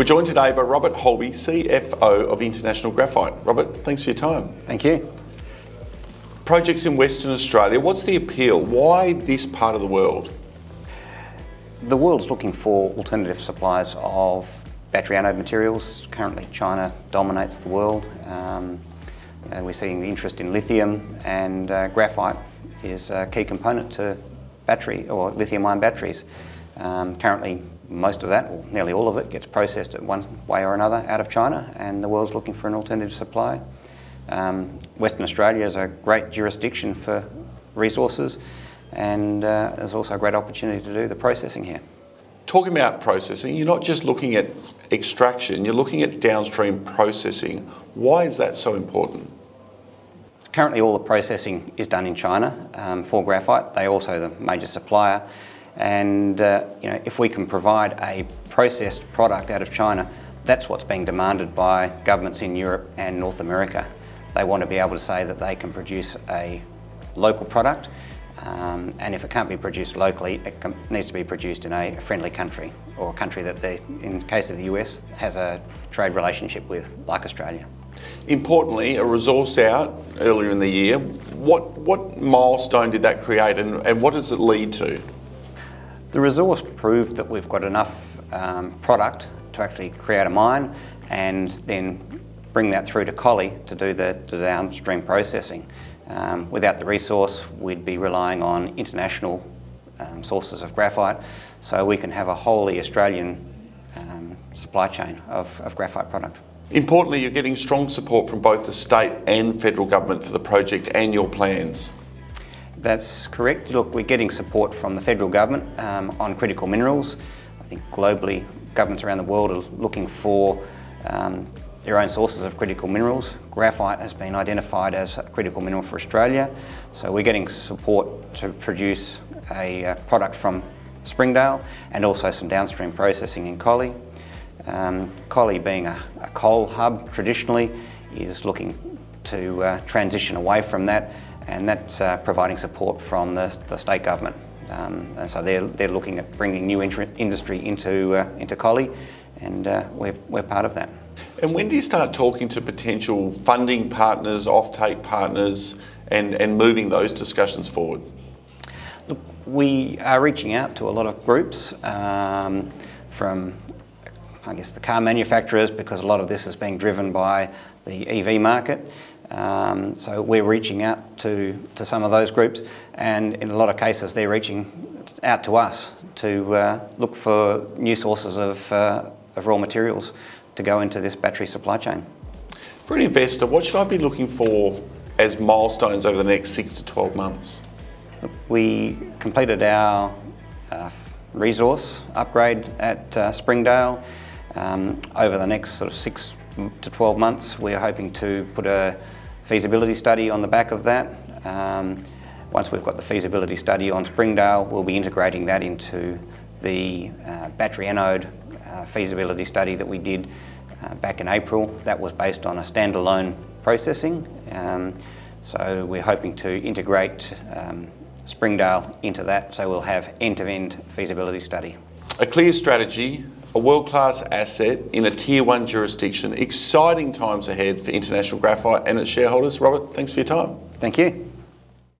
We're joined today by Robert Hodby, CFO of International Graphite. Robert, thanks for your time. Thank you. Projects in Western Australia, what's the appeal? Why this part of the world? The world's looking for alternative supplies of battery anode materials. Currently China dominates the world. We're seeing the interest in lithium, and graphite is a key component to battery or lithium-ion batteries. Currently most of that, or nearly all of it, gets processed in one way or another out of China, and the world's looking for an alternative supply. Western Australia is a great jurisdiction for resources, and there's also a great opportunity to do the processing here. Talking about processing, you're not just looking at extraction, you're looking at downstream processing. Why is that so important? Currently all the processing is done in China for graphite. They're also the major supplier, and if we can provide a processed product out of China, that's what's being demanded by governments in Europe and North America. They want to be able to say that they can produce a local product, and if it can't be produced locally, it needs to be produced in a friendly country, or a country that they, in the case of the US, has a trade relationship with, like Australia. Importantly, a resource out earlier in the year. What milestone did that create, and what does it lead to? The resource proved that we've got enough product to actually create a mine and then bring that through to Collie to do the downstream processing. Without the resource, we'd be relying on international sources of graphite, so we can have a wholly Australian supply chain of graphite product. Importantly, you're getting strong support from both the state and federal government for the project and your plans. That's correct. Look, we're getting support from the federal government on critical minerals. I think globally, governments around the world are looking for their own sources of critical minerals. Graphite has been identified as a critical mineral for Australia, so we're getting support to produce a product from Springdale and also some downstream processing in Collie. Collie, being a coal hub traditionally, is looking to transition away from that, and that's providing support from the state government. And so they're looking at bringing new industry into Collie, and we're part of that. And when do you start talking to potential funding partners, offtake partners, and moving those discussions forward? Look, we are reaching out to a lot of groups from, I guess, the car manufacturers, because a lot of this is being driven by the EV market. So we're reaching out to some of those groups, and in a lot of cases they're reaching out to us to look for new sources of raw materials to go into this battery supply chain. For an investor, what should I be looking for as milestones over the next 6 to 12 months? We completed our resource upgrade at Springdale. Over the next sort of 6 to 12 months, we're hoping to put a feasibility study on the back of that. Once we've got the feasibility study on Springdale, we'll be integrating that into the battery anode feasibility study that we did back in April. That was based on a standalone processing. So we're hoping to integrate Springdale into that, so we'll have end-to-end feasibility study. A clear strategy, a world-class asset in a Tier 1 jurisdiction. Exciting times ahead for International Graphite and its shareholders. Robert, thanks for your time. Thank you.